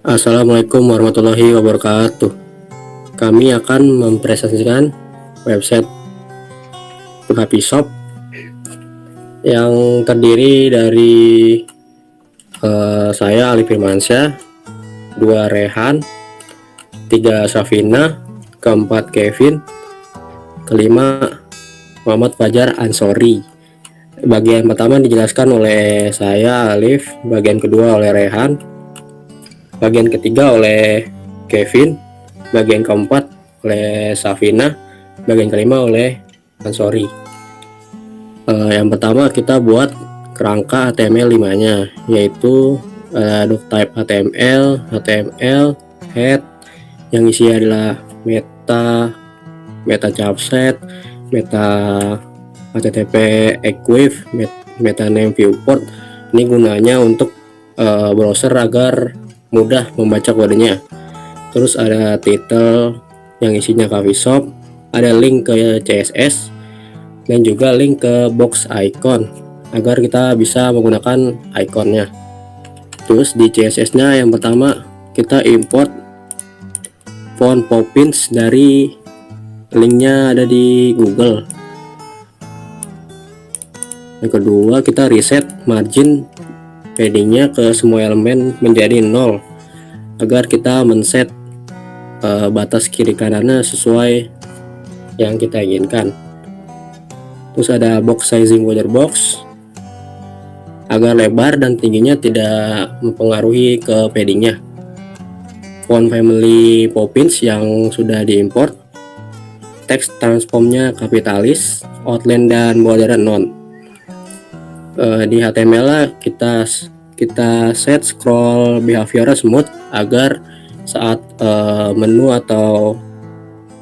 Assalamualaikum warahmatullahi wabarakatuh. Kami akan mempresentasikan website Happy Shop yang terdiri dari saya Ali Firmansyah, 2 Rehan, 3 Safina, keempat Kevin, kelima Muhammad Fajar Ansori. Bagian pertama dijelaskan oleh saya Alif, bagian kedua oleh Rehan, bagian ketiga oleh Kevin, bagian keempat oleh Safina, bagian kelima oleh Ansori. Yang pertama kita buat kerangka HTML 5-nya, yaitu doctype HTML, head yang isinya adalah meta chapset, meta HTTP equif, meta name viewport. Ini gunanya untuk browser agar mudah membaca kodenya. Terus ada title yang isinya coffee shop, ada link ke CSS dan juga link ke box icon agar kita bisa menggunakan ikonnya. Terus di CSS-nya yang pertama kita import font Poppins dari linknya ada di Google. Yang kedua kita reset margin paddingnya ke semua elemen menjadi 0 agar kita men-set batas kiri kanannya sesuai yang kita inginkan. Terus ada box sizing border box agar lebar dan tingginya tidak mempengaruhi ke paddingnya. Font family Poppins yang sudah diimport, text transformnya kapitalis, outline dan border non. Di HTML kita set scroll behavior smooth agar saat menu atau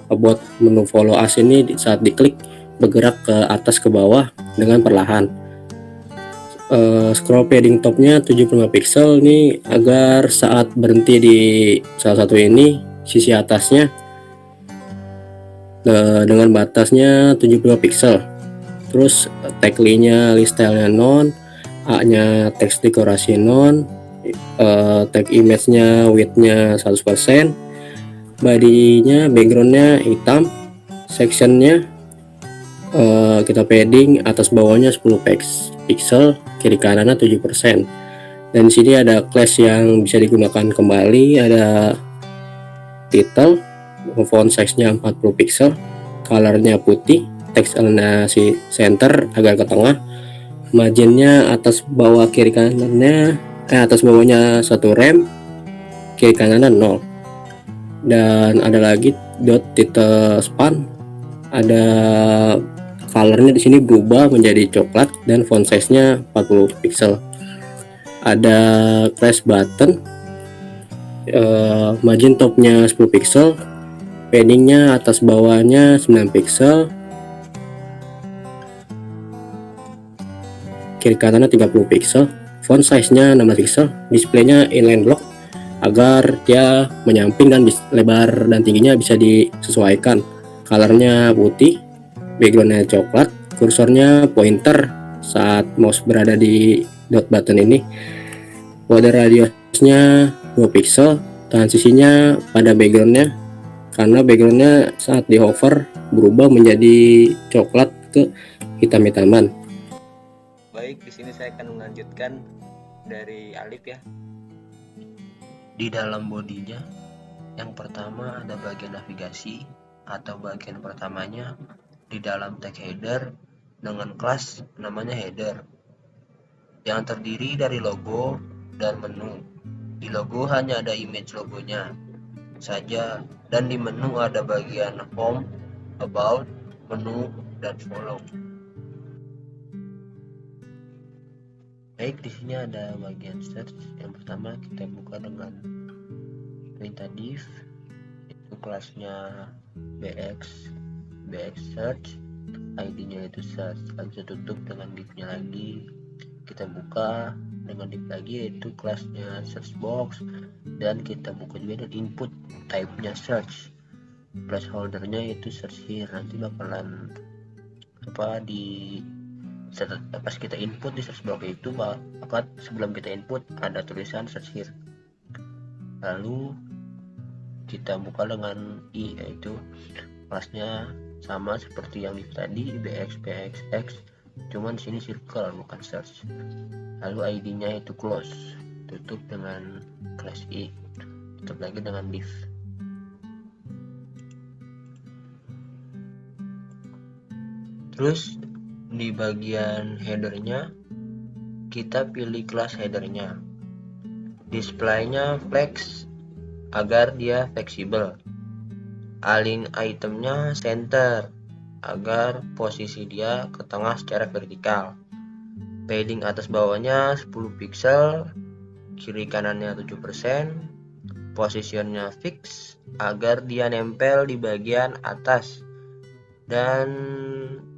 buat menu follow us ini saat diklik bergerak ke atas ke bawah dengan perlahan. Scroll padding topnya 75 pixel ini agar saat berhenti di salah satu ini sisi atasnya dengan batasnya 72 pixel. Terus tagline-nya list style-nya non, A-nya text dekorasi non, tag image-nya width-nya 100%, body-nya background-nya hitam, section-nya kita padding atas bawahnya 10 pixel, kiri kanannya 7%. Dan di sini ada class yang bisa digunakan kembali, ada title, font size-nya 40 pixel, color-nya putih, text alignasi center agak ke tengah, margin-nya atas bawah kiri kanannya atas bawahnya 1 rem, kiri kanannya 0. Dan ada lagi dot title span, ada colornya di sini berubah menjadi coklat dan font size-nya 40 pixel. Ada class button, margin topnya 10 pixel, paddingnya atas bawahnya 9 pixel, kiri kanannya 30 pixel, font size-nya 16 pixel, displaynya inline block agar dia menyamping dan lebar dan tingginya bisa disesuaikan. Colornya putih, backgroundnya coklat, kursornya pointer saat mouse berada di dot button ini. Border radiusnya 2 pixel, transisinya pada backgroundnya karena backgroundnya saat di hover berubah menjadi coklat ke hitam-hitaman. Baik, di sini saya akan melanjutkan dari Alif ya. Di dalam bodinya, yang pertama ada bagian navigasi atau bagian pertamanya di dalam tag header dengan kelas namanya header yang terdiri dari logo dan menu. Di logo hanya ada image logonya saja, dan di menu ada bagian home, about, menu, dan follow. Baik, di sini ada bagian search. Yang pertama kita buka dengan perintah div, itu kelasnya bx search, id-nya itu search. Lalu kita tutup dengan div-nya lagi, kita buka dengan div lagi yaitu kelasnya search box, dan kita buka juga dengan input type-nya search, placeholder-nya yaitu search here. Nanti bakalan pas kita input di search box itu sebelum kita input ada tulisan search here. Lalu kita buka dengan i, yaitu kelasnya sama seperti yang di tadi, bx, cuman sini circle bukan search. Lalu id-nya itu close, tutup dengan kelas i, tutup lagi dengan div. Terus di bagian headernya kita pilih kelas headernya, displaynya flex agar dia fleksibel, align itemnya center agar posisi dia ke tengah secara vertikal, padding atas bawahnya 10 pixel, kiri kanannya 7%, positionnya fix agar dia nempel di bagian atas, dan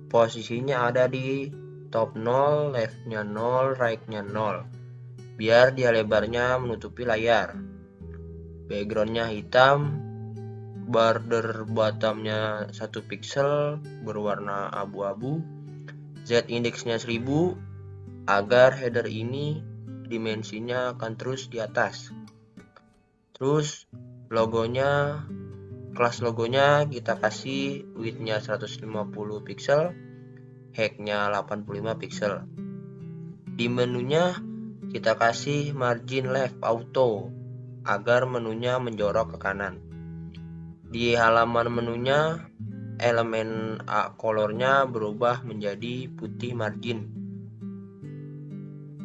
posisinya ada di top 0, leftnya 0, rightnya 0, biar dia lebarnya menutupi layar. Backgroundnya hitam, border bottomnya 1 pixel berwarna abu-abu, z indexnya 1000 agar header ini dimensinya akan terus di atas. Terus logonya, kelas logonya kita kasih widthnya 150 pixel, height-nya 85 pixel. Di menunya kita kasih margin left auto agar menunya menjorok ke kanan. Di halaman menunya elemen colornya berubah menjadi putih margin.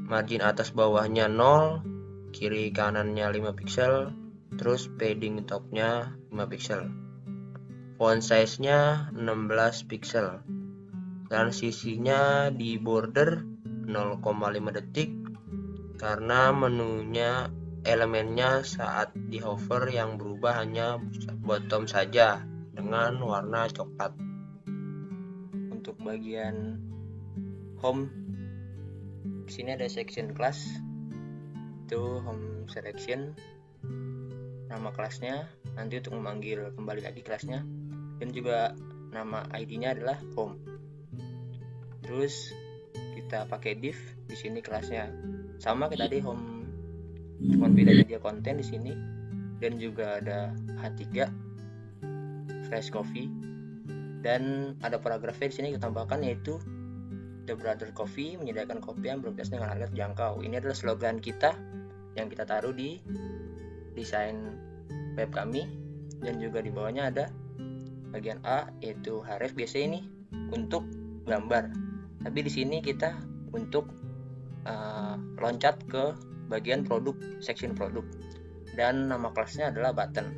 Margin atas bawahnya 0, kiri kanannya 5 pixel, terus padding topnya 5 pixel. Font size-nya 16 pixel. Transisinya di border 0,5 detik karena menunya elemennya saat di hover yang berubah hanya bottom saja dengan warna coklat. Untuk bagian home, di sini ada section class, itu home selection, nama kelasnya nanti untuk memanggil kembali lagi kelasnya, dan juga nama ID-nya adalah home. Terus kita pakai div, di sini kelasnya sama kayak tadi home, cuma bedanya dia konten di sini, dan juga ada H3 fresh coffee, dan ada paragrafnya di sini kita tambahkan yaitu The Brother Coffee menyediakan kopi yang berkualitas dengan harga terjangkau. Ini adalah slogan kita yang kita taruh di desain web kami, dan juga di bawahnya ada bagian A yaitu href. Biasanya ini untuk gambar, tapi di sini kita untuk loncat ke bagian produk, section produk, dan nama kelasnya adalah button,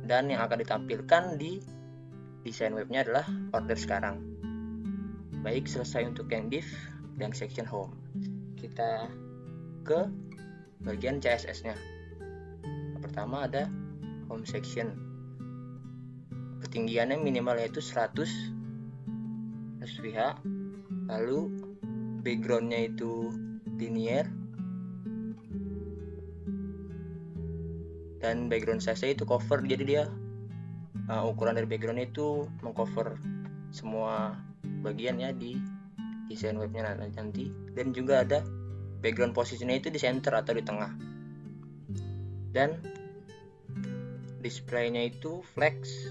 dan yang akan ditampilkan di desain webnya adalah order sekarang. Baik, selesai untuk yang div dan section home. Kita ke bagian CSS-nya. Pertama ada home section, ketinggiannya minimal yaitu 100 pH, lalu backgroundnya itu linear, dan background size itu cover, jadi dia ukuran dari background itu mengcover semua bagiannya di desain webnya nanti. Dan juga ada background posisinya itu di center atau di tengah, dan displaynya itu flex.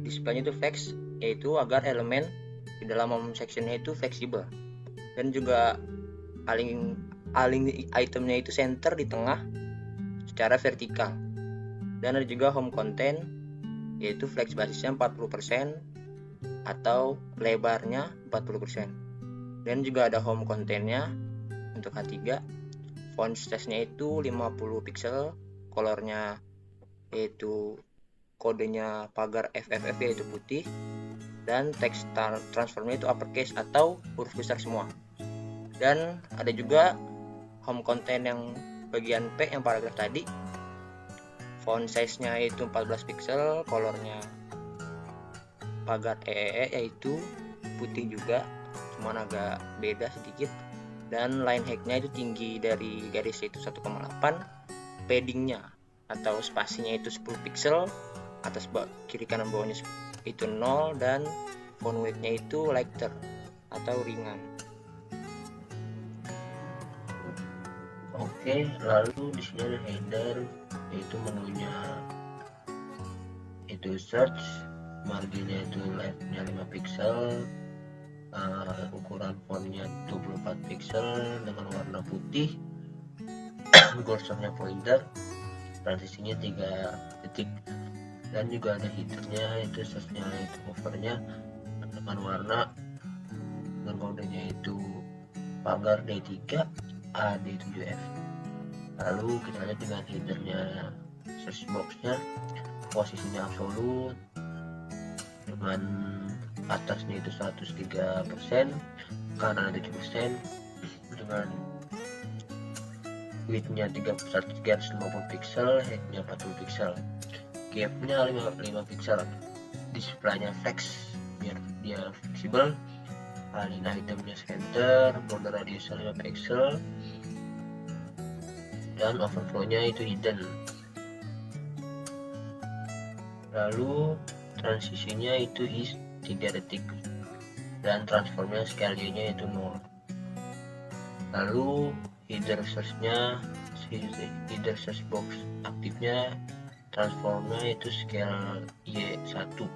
Displaynya itu flex yaitu agar elemen di dalam home sectionnya itu fleksibel, dan juga align itemnya itu center di tengah secara vertikal. Dan ada juga home content yaitu flex basisnya 40%, atau lebarnya 40%. Dan juga ada home contentnya untuk H3. Font size-nya itu 50 pixel, colornya yaitu kodenya pagar FFF yaitu putih, dan teks transformnya itu uppercase atau huruf besar semua. Dan ada juga home content yang bagian P yang paragraf tadi, font size-nya itu 14 pixel, colornya pagar EEE yaitu putih juga, cuman agak beda sedikit, dan line height-nya itu tinggi dari garis itu 1,8, paddingnya atau spasinya itu 10 pixel, atas kiri kanan bawahnya itu 0, dan font weight-nya itu lighter atau ringan. Oke, lalu di sini ada header, yaitu menunya itu search, marginnya itu leftnya 5 pixel, ukuran fontnya 24 pixel dengan warna putih, kursornya pointer, transisinya 3 detik, dan juga ada headernya, itu searchnya itu hovernya dengan warna dengan kodenya itu pagar D3 AD7F. Lalu kita lihat dengan headernya search boxnya, posisinya absolut dengan atasnya itu 103%, kanan 7%, dengan widthnya 350 pixel, heightnya 40 pixel, gapnya 5 pixel, displaynya flex biar dia fleksibel, align itemnya center, border radiusnya 5 pixel, dan overflownya itu hidden. Lalu transisinya itu is 3 detik, dan transformnya scale-nya itu 0. Lalu header search-nya, header search box aktifnya, transformnya itu scale Y1.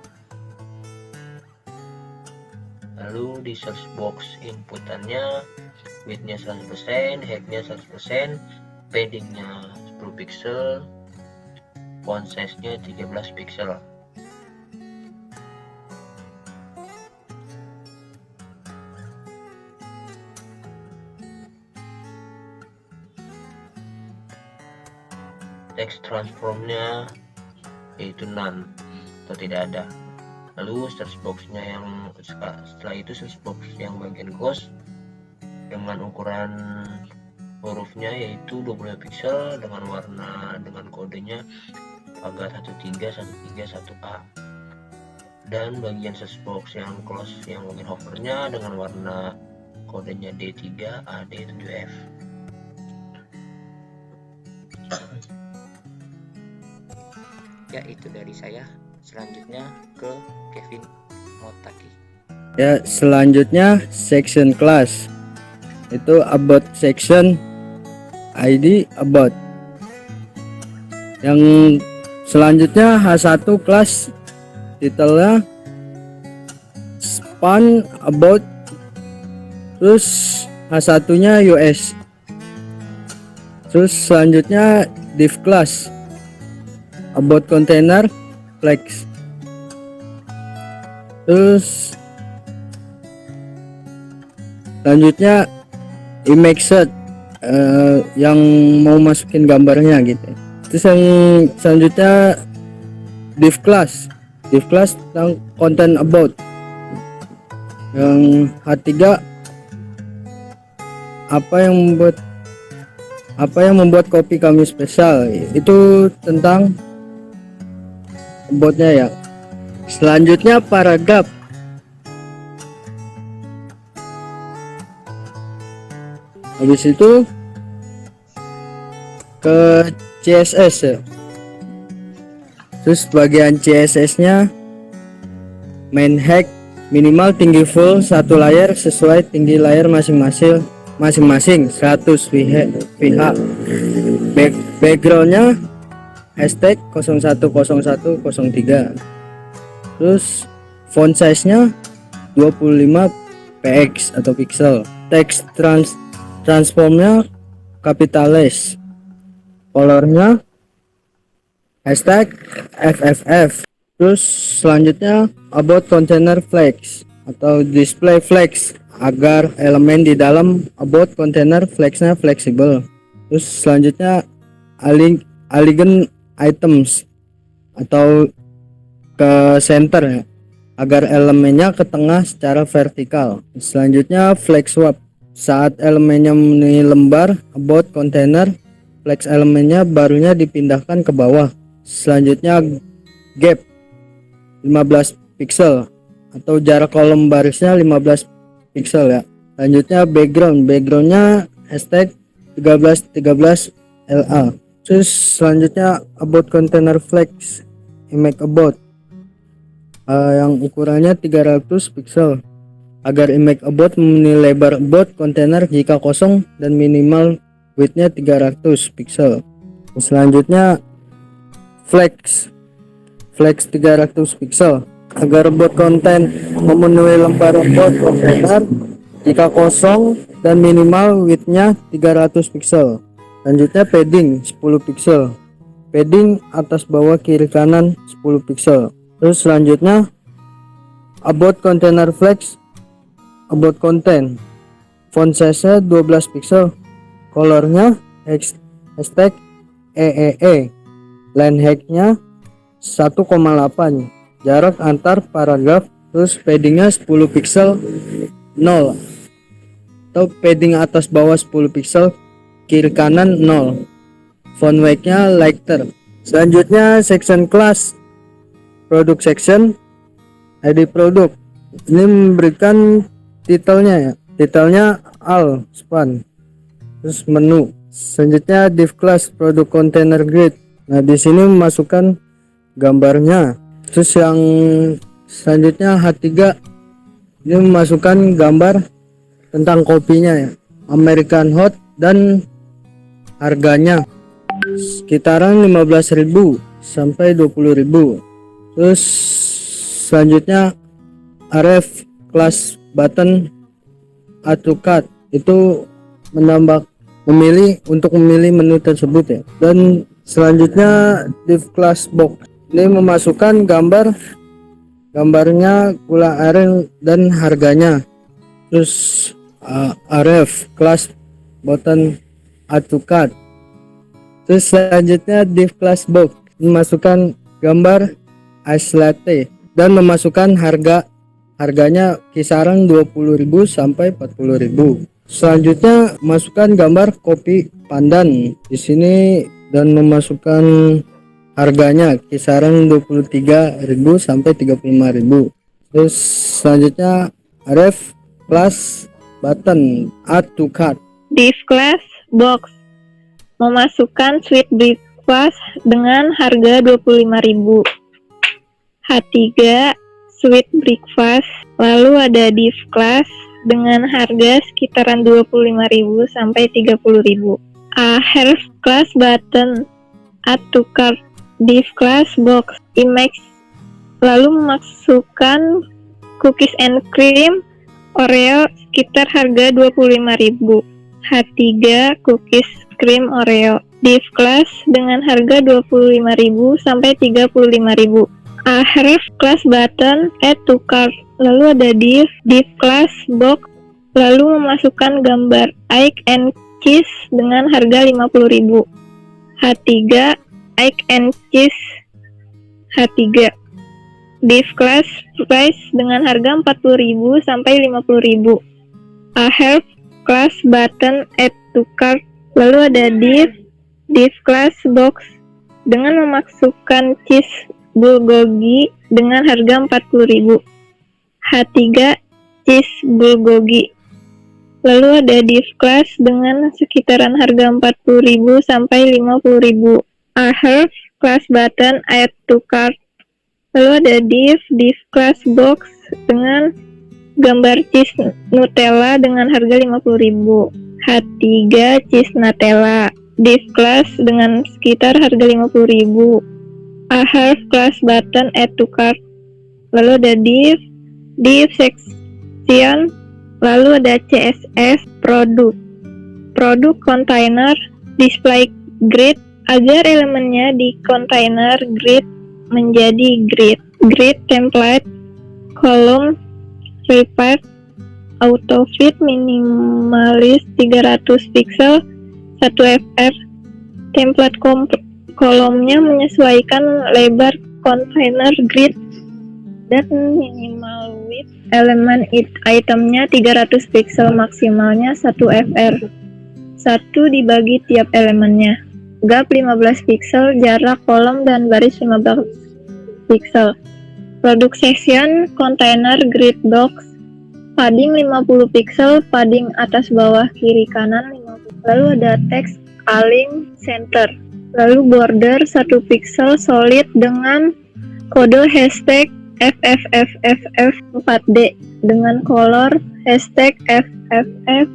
Lalu di search box inputannya, widthnya 100%, heightnya 100%, paddingnya 10 pixel, font size-nya 13 pixel. Text transformnya yaitu none atau tidak ada. Lalu search box-nya yang setelah itu search box yang bagian ghost dengan ukuran hurufnya yaitu 20 pixel dengan warna dengan kodenya pagar 13131A. Dan bagian search box yang close yang bagian hovernya dengan warna kodenya D3 AD7F. Ya, itu dari saya. Selanjutnya ke Kevin Motaki. Ya, selanjutnya section class. Itu about section, ID about. Yang selanjutnya H1 class, titelnya span about, terus H1 nya US. Terus selanjutnya div class, about container flex. Terus selanjutnya image set, yang mau masukin gambarnya gitu. Terus yang selanjutnya div class tentang content about. Yang H3 apa yang membuat kopi kami spesial, itu tentang aboutnya ya. Selanjutnya paragraf. Habis itu ke CSS ya. Terus bagian CSS nya main hack, minimal tinggi full 1 layer sesuai tinggi layer masing-masing 100 pH. Backgroundnya hashtag 010103. Terus font size nya 25 px atau pixel. Text transformnya capitalis. Colornya hashtag FFF. Terus selanjutnya about container flags atau display flags agar elemen di dalam about container flagsnya fleksibel. Terus selanjutnya align items atau ke center ya, agar elemennya ke tengah secara vertikal. Selanjutnya flag swap, saat elemennya memenuhi lembar about container, flags elemennya barunya dipindahkan ke bawah. Selanjutnya gap 15 pixel atau jarak kolom barisnya 15 pixel ya. Selanjutnya backgroundnya hashtag 1313 LA. Terus selanjutnya about container flags image about yang ukurannya 300 pixel agar image about memenuhi lebar about container jika kosong dan minimal widthnya 300 pixel. Selanjutnya flags 300 pixel agar bot konten memenuhi lembar bot container jika kosong dan minimal widthnya 300 pixel. Selanjutnya padding 10 pixel, padding atas bawah kiri kanan 10 pixel. Terus selanjutnya about container flags about content, font size 12 pixel, colornya hashtag EEE, line height-nya 1,8, jarak antar paragraf. Terus paddingnya 10 pixel 0 atau padding atas bawah 10 pixel, kiri kanan 0, font weight-nya lighter. Selanjutnya section class product section ID produk, ini memberikan titelnya ya, titelnya all span. Terus menu. Selanjutnya div class product container grid, nah di sini memasukkan gambarnya. Terus yang selanjutnya H3, ini memasukkan gambar tentang kopinya ya, American Hot dan harganya sekitaran 15.000 sampai 20.000. Terus selanjutnya ref class button add to cart, itu untuk memilih menu tersebut ya. Dan selanjutnya div class box, ini memasukkan gambarnya, gula aren dan harganya. Terus ref class button add to cart. Terus selanjutnya div class box, memasukkan gambar ice latte dan memasukkan harganya kisaran 20.000 sampai 40.000. Selanjutnya masukkan gambar kopi pandan di sini dan memasukkan harganya kisaran 23.000 sampai 35.000. Terus selanjutnya ref class button add to cart. Div class box, memasukkan sweet breakfast dengan harga 25.000. H3 sweet breakfast, lalu ada div class dengan harga sekitaran 25.000 sampai 30.000. Health class button add to cart, div class box image, lalu memasukkan cookies and cream Oreo sekitar harga 25.000. H3 cookies cream Oreo, div class dengan harga 25.000 sampai 35.000. Href class button add to cart, lalu ada div class box, lalu memasukkan gambar egg and cheese dengan harga 50.000. H3 egg and cheese H3, div class price dengan harga 40.000 sampai 50.000. Help class button add to cart, lalu ada div class box dengan memasukkan cheese bulgogi dengan harga 40.000. H3 cheese bulgogi, lalu ada div class dengan sekitaran harga 40.000 sampai 50.000. Help class button add to cart, lalu ada div class box dengan gambar cheese Nutella dengan harga 50.000. H3 cheese Nutella, div class dengan sekitar harga 50.000. Half class button add to cart, lalu ada div section, lalu ada CSS produk container display grid, agar elemennya di container grid menjadi grid. Grid template, kolom, repipe, auto fit minimalis 300 pixel, 1 fr. Template kolomnya menyesuaikan lebar kontainer grid dan minimal width elemen itemnya 300 pixel, maksimalnya 1 fr. 1 dibagi tiap elemennya. Gap 15 pixel, jarak kolom dan baris 15 pixel. Produk section, kontainer, grid box, padding 50 pixel, padding atas bawah kiri kanan 50. Lalu ada teks align center. Lalu border 1 pixel solid dengan kode hashtag FFFFF4D dengan color hashtag FFF.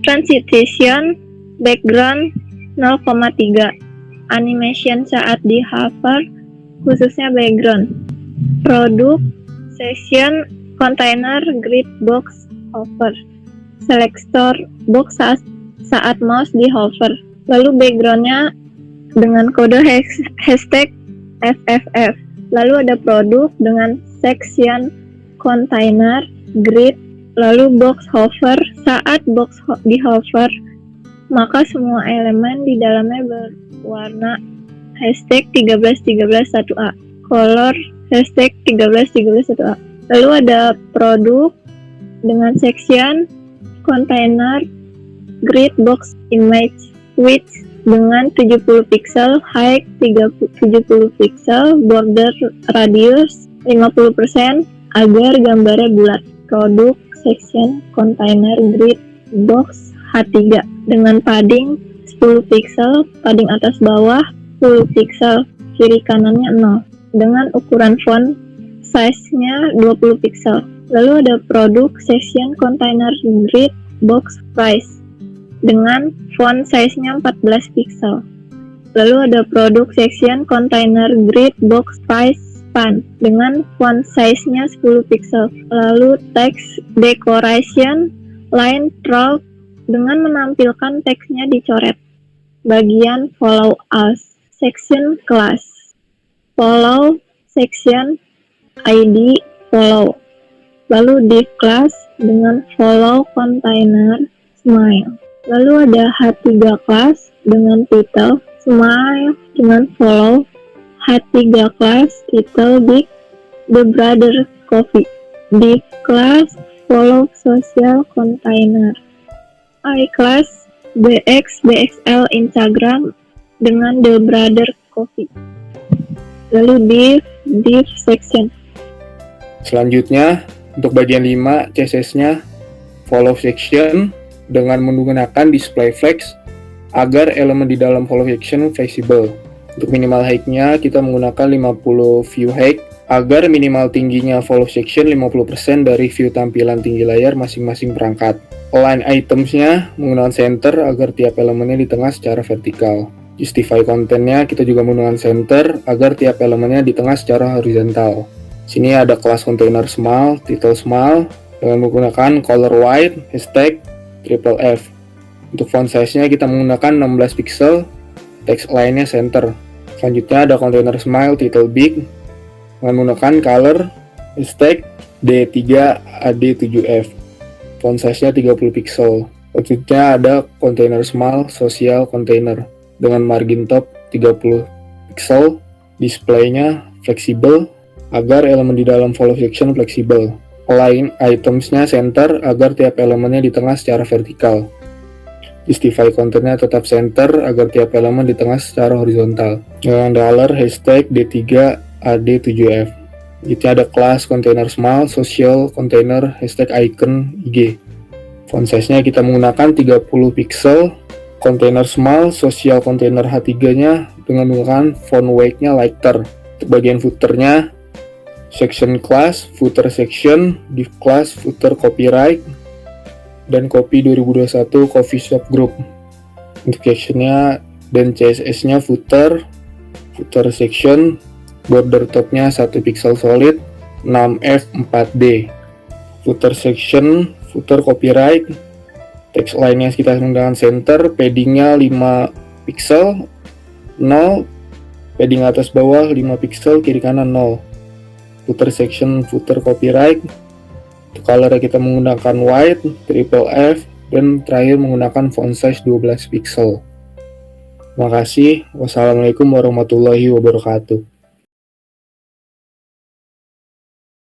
Transition background 0,3. Animation saat di hover khususnya background. Produk section container grid box hover. Selector box saat mouse di hover. Lalu backgroundnya dengan kode hashtag FFF. Lalu ada produk dengan section container grid, lalu box hover. Saat box di hover, maka semua elemen di dalamnya berwarna hashtag 131A, color hashtag 131A. Lalu ada produk dengan section container grid box image width dengan 70 pixel, height 70 pixel, border radius 50% agar gambarnya bulat. Produk section container grid box H3 dengan padding 10 pixel, padding atas bawah 10 pixel, kiri kanannya 0, dengan ukuran font size-nya 20 pixel. Lalu ada produk section container grid box price dengan font size-nya 14 pixel. Lalu ada produk section container grid box price span dengan font size-nya 10 pixel. Lalu text decoration line through dengan menampilkan teksnya dicoret. Bagian follow us, section class, follow section ID follow. Lalu div class dengan follow container smile. Lalu ada H3 class dengan title smile dengan follow. H3 class title big the brother coffee. Div class follow social container. I class BX BXL Instagram dengan the brother coffee. Lalu div section. Selanjutnya untuk bagian 5 CSS-nya follow section dengan menggunakan display flex agar elemen di dalam follow section fleksibel. Untuk minimal height-nya kita menggunakan 50 view height agar minimal tingginya follow section 50% dari view tampilan tinggi layar masing-masing perangkat. Align items-nya menggunakan center agar tiap elemennya di tengah secara vertikal. Justify content-nya kita juga menggunakan center agar tiap elemennya di tengah secara horizontal. Sini ada kelas container small, title small dengan menggunakan color white, hashtag triple F. Untuk font size-nya kita menggunakan 16 pixel, text line-nya center. Selanjutnya ada container smile, title big dengan menggunakan color, hashtag D3AD7F. Font size-nya 30 pixel. Selanjutnya ada container small, social container dengan margin top 30 pixel. Display-nya fleksibel agar elemen di dalam follow section fleksibel. Align items-nya center agar tiap elemennya di tengah secara vertikal. Justify content-nya tetap center agar tiap elemen di tengah secara horizontal. Dengan dollar hashtag D3AD7F. Itu ada kelas container small, social container, hashtag icon IG. Font size-nya kita menggunakan 30 pixel. Container small, social container H3-nya dengan menggunakan font weight-nya lighter. Untuk bagian footer-nya section class, footer section, div class, footer copyright, dan copy 2021 coffee shop group. Untuk section-nya dan CSS-nya footer section, border top-nya 1 pixel solid, 6F4D. Footer section, footer copyright, text line-nya kita menggunakan center, padding-nya 5 pixel, 0, padding atas bawah 5 pixel, kiri kanan 0. Footer section, footer copyright. Untuk color kita menggunakan white, triple F, dan terakhir menggunakan font size 12 pixel. Terima kasih. Wassalamualaikum warahmatullahi wabarakatuh.